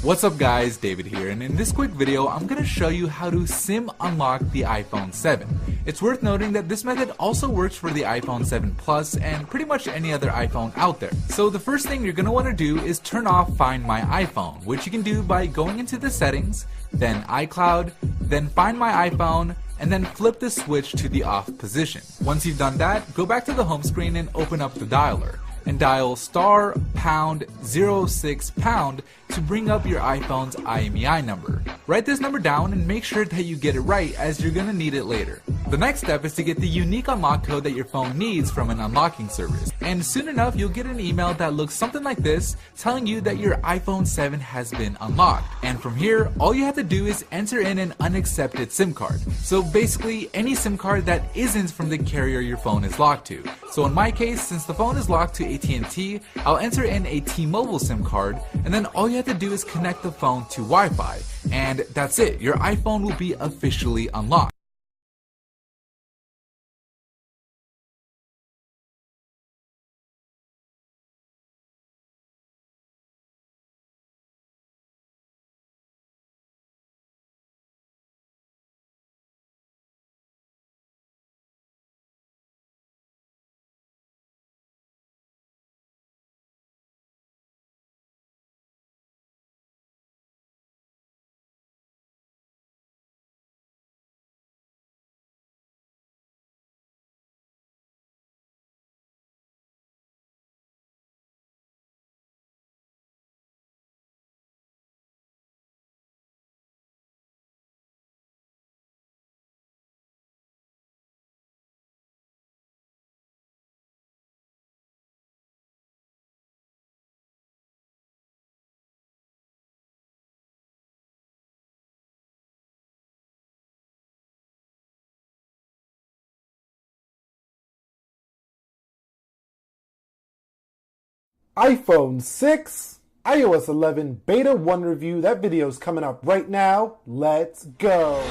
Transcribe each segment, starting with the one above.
What's up guys, David here, and in this quick video I'm going to show you how to SIM unlock the iPhone 7. It's worth noting that this method also works for the iPhone 7 Plus and pretty much any other iPhone out there. So the first thing you're going to want to do is turn off Find My iPhone, which you can do by going into the settings, then iCloud, then Find My iPhone, and then flip the switch to the off position. Once you've done that, go back to the home screen and open up the dialer and dial *#06# to bring up your iPhone's IMEI number. Write this number down and make sure that you get it right, as you're gonna need it later. The next step is to get the unique unlock code that your phone needs from an unlocking service, and soon enough you'll get an email that looks something like this, telling you that your iPhone 7 has been unlocked. And from here, all you have to do is enter in an unaccepted SIM card. So basically any SIM card that isn't from the carrier your phone is locked to. So in my case, since the phone is locked to AT&T, I'll enter in a T-Mobile SIM card, and then all you have to do is connect the phone to Wi-Fi, and that's it. Your iPhone will be officially unlocked. iPhone 6, iOS 11 Beta 1 review. That video is coming up right now. Let's go.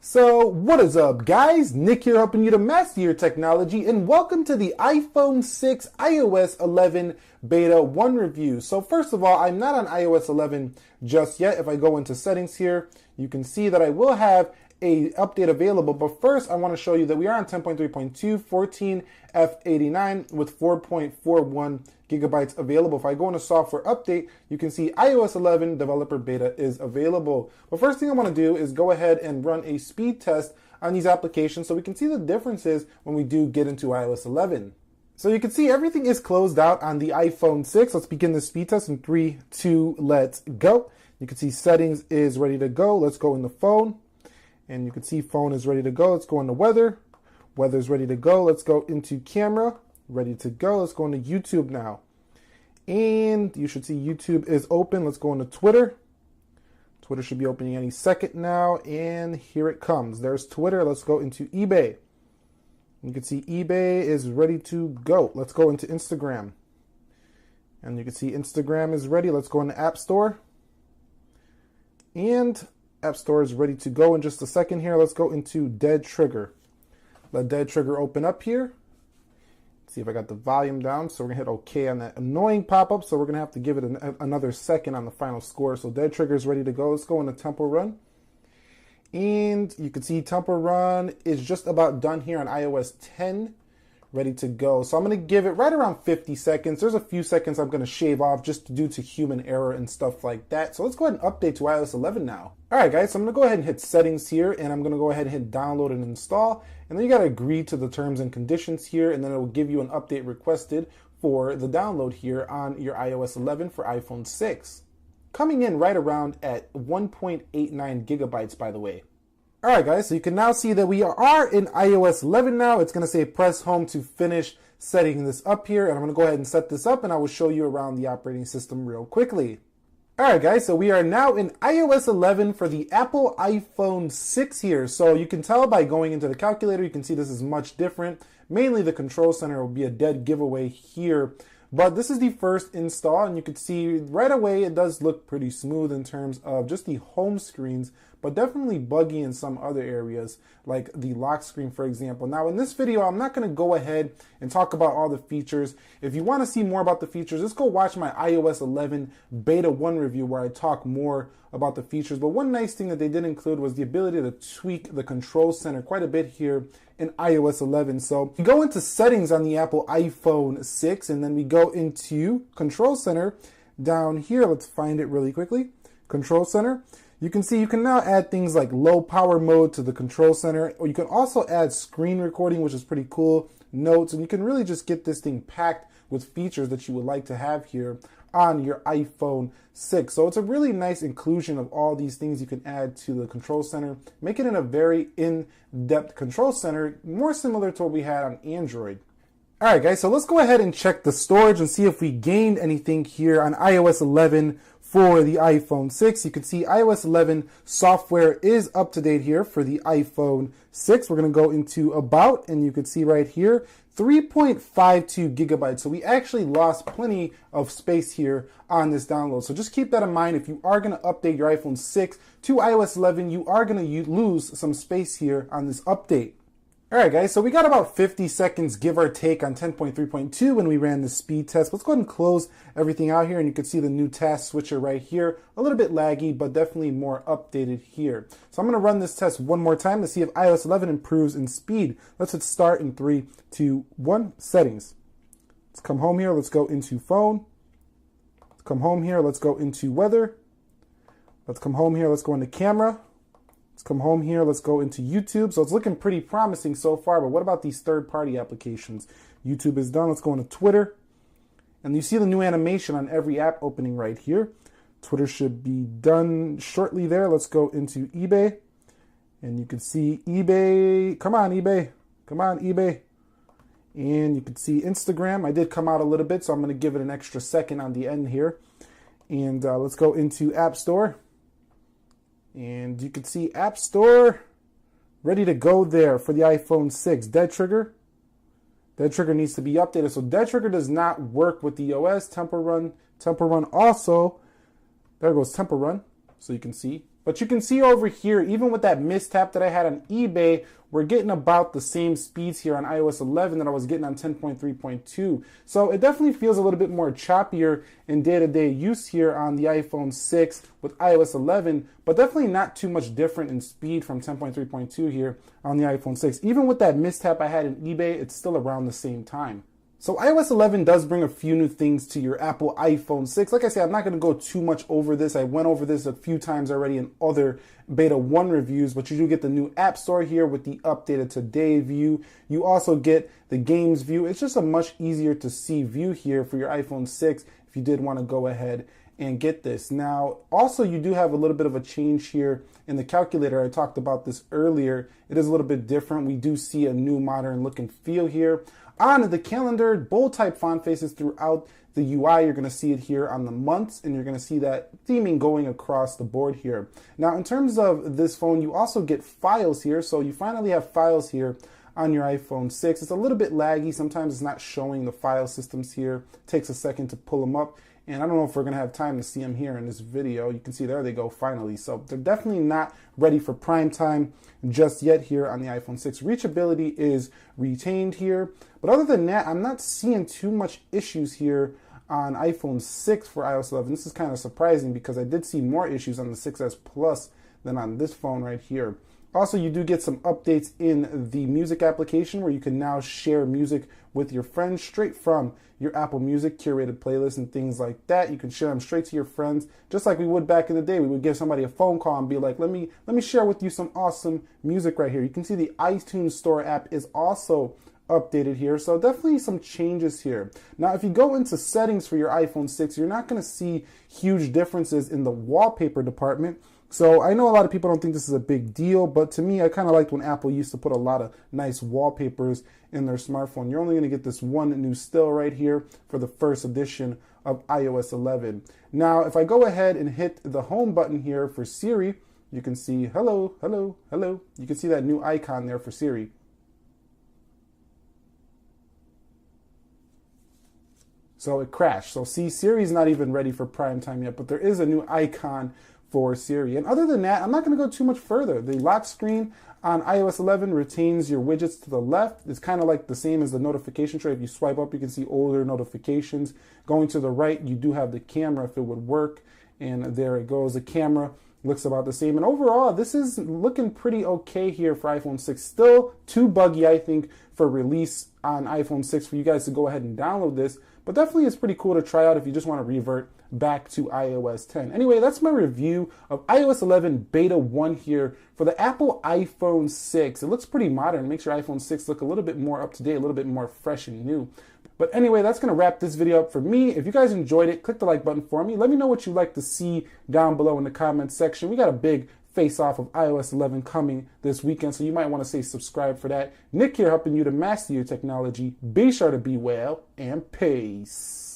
So what is up guys? Nick here, helping you to master your technology, and welcome to the iPhone 6 iOS 11 Beta 1 review. So first of all, I'm not on iOS 11 just yet. If I go into settings here, you can see that I will have a update available, but first I want to show you that we are on 10.3.2 14F89 with 4.41 gigabytes available. If I go into software update, you can see iOS 11 developer beta is available. But first thing I want to do is go ahead and run a speed test on these applications so we can see the differences when we do get into iOS 11. So you can see everything is closed out on the iPhone 6. Let's begin the speed test in 3, 2, let's go. You can see settings is ready to go. Let's go in the phone. And you can see phone is ready to go. Let's go into weather. Weather is ready to go. Let's go into camera. Ready to go. Let's go into YouTube now. And you should see YouTube is open. Let's go into Twitter. Twitter should be opening any second now. And here it comes. There's Twitter. Let's go into eBay. You can see eBay is ready to go. Let's go into Instagram. And you can see Instagram is ready. Let's go into App Store. And App Store is ready to go in just a second here. Let's go into Dead Trigger. Let Dead Trigger open up here. See if I got the volume down. So we're gonna hit OK on that annoying pop-up. So we're gonna have to give it another second on the final score. So Dead Trigger is ready to go. Let's go into Temple Run. And you can see Temple Run is just about done here on iOS 10. Ready to go. So I'm going to give it right around 50 seconds. There's a few seconds I'm going to shave off just due to human error and stuff like that. So let's go ahead and update to iOS 11 now. All right, guys, so I'm going to go ahead and hit settings here, and I'm going to go ahead and hit download and install. And then you got to agree to the terms and conditions here, and then it will give you an update requested for the download here on your iOS 11 for iPhone 6. Coming in right around at 1.89 gigabytes, by the way. Alright guys, so you can now see that we are in iOS 11 now. It's going to say press home to finish setting this up here. And I'm going to go ahead and set this up, and I will show you around the operating system real quickly. Alright guys, so we are now in iOS 11 for the Apple iPhone 6 here. So you can tell by going into the calculator, you can see this is much different. Mainly the control center will be a dead giveaway here. But this is the first install, and you can see right away it does look pretty smooth in terms of just the home screens. but definitely buggy in some other areas, like the lock screen, for example. Now, in this video, I'm not going to go ahead and talk about all the features. If you want to see more about the features, just go watch my iOS 11 Beta 1 review where I talk more about the features. But one nice thing that they did include was the ability to tweak the control center quite a bit here in iOS 11. So we go into settings on the Apple iPhone 6, and then we go into control center down here. Let's find it really quickly. Control center. You can see you can now add things like low power mode to the control center, or you can also add screen recording, which is pretty cool, notes, and you can really just get this thing packed with features that you would like to have here on your iPhone 6. So it's a really nice inclusion of all these things you can add to the control center, make it in a very in-depth control center, more similar to what we had on Android. All right, guys, so let's go ahead and check the storage and see if we gained anything here on iOS 11 for the iPhone 6. You can see iOS 11 software is up to date here for the iPhone 6. We're going to go into About, and you can see right here, 3.52 gigabytes. So we actually lost plenty of space here on this download. So just keep that in mind. If you are going to update your iPhone 6 to iOS 11, you are going to lose some space here on this update. All right, guys, so we got about 50 seconds, give or take, on 10.3.2 when we ran the speed test. Let's go ahead and close everything out here, and you can see the new task switcher right here. A little bit laggy, but definitely more updated here. So I'm going to run this test one more time to see if iOS 11 improves in speed. Let's hit start in 3, 2, 1, settings. Let's come home here. Let's go into phone. Let's come home here. Let's go into weather. Let's come home here. Let's go into camera. Let's come home here. Let's go into YouTube. So it's looking pretty promising so far, but what about these third-party applications? YouTube is done. Let's go into Twitter. And you see the new animation on every app opening right here. Twitter should be done shortly there. Let's go into eBay. And you can see eBay. Come on, eBay. Come on, eBay. And you can see Instagram. I did come out a little bit, so I'm going to give it an extra second on the end here. And let's go into App Store. And you can see App Store ready to go there for the iPhone 6. Dead Trigger. Dead Trigger needs to be updated. So Dead Trigger does not work with the OS. Temple Run. Temple Run also. There goes Temple Run. So you can see. But you can see over here, even with that mistap that I had on eBay, we're getting about the same speeds here on iOS 11 that I was getting on 10.3.2. So it definitely feels a little bit more choppier in day-to-day use here on the iPhone 6 with iOS 11, but definitely not too much different in speed from 10.3.2 here on the iPhone 6. Even with that mistap I had in eBay, it's still around the same time. So iOS 11 does bring a few new things to your Apple iPhone 6. Like I said, I'm not going to go too much over this. I went over this a few times already in other Beta 1 reviews, but you do get the new App Store here with the updated Today view. You also get the Games view. It's just a much easier to see view here for your iPhone 6 if you did want to go ahead and get this. Now, also you do have a little bit of a change here in the calculator. I talked about this earlier. It is a little bit different. We do see a new modern look and feel here. On the calendar, bold type font faces throughout the UI. You're going to see it here on the months, and you're going to see that theming going across the board here. Now, in terms of this phone, you also get files here. So you finally have files here on your iPhone 6. It's a little bit laggy. Sometimes it's not showing the file systems here. It takes a second to pull them up. And I don't know if we're going to have time to see them here in this video. You can see there they go finally. So they're definitely not ready for prime time just yet here on the iPhone 6. Reachability is retained here. But other than that, I'm not seeing too much issues here on iPhone 6 for iOS 11. This is kind of surprising because I did see more issues on the 6S Plus than on this phone right here. Also, you do get some updates in the music application where you can now share music with your friends straight from your Apple Music curated playlists and things like that. You can share them straight to your friends, just like we would back in the day. We would give somebody a phone call and be like, let me share with you some awesome music right here. You can see the iTunes Store app is also updated here, so definitely some changes here. Now, if you go into settings for your iPhone 6, you're not going to see huge differences in the wallpaper department. So I know a lot of people don't think this is a big deal, but to me, I kind of liked when Apple used to put a lot of nice wallpapers in their smartphone. You're only going to get this one new still right here for the first edition of iOS 11. Now, if I go ahead and hit the home button here for Siri, you can see hello, hello, hello. You can see that new icon there for Siri. So it crashed. So see, Siri's not even ready for prime time yet, but there is a new icon for Siri. And other than that, I'm not going to go too much further. The lock screen on iOS 11 retains your widgets to the left. It's kind of like the same as the notification tray. If you swipe up, you can see older notifications. Going to the right, you do have the camera if it would work. And there it goes. The camera looks about the same. And overall, this is looking pretty okay here for iPhone 6. Still too buggy, I think, for release on iPhone 6 for you guys to go ahead and download this. But definitely it's pretty cool to try out if you just want to revert back to iOS 10. Anyway, that's my review of iOS 11 Beta 1 here for the Apple iPhone 6. It looks pretty modern. It makes your iPhone 6 look a little bit more up to date, a little bit more fresh and new. But anyway, that's going to wrap this video up for me. If you guys enjoyed it, click the like button for me. Let me know what you'd like to see down below in the comments section. We got a big face-off of iOS 11 coming this weekend, so you might want to say subscribe for that. Nick here helping you to master your technology. Be sure to be well, and peace.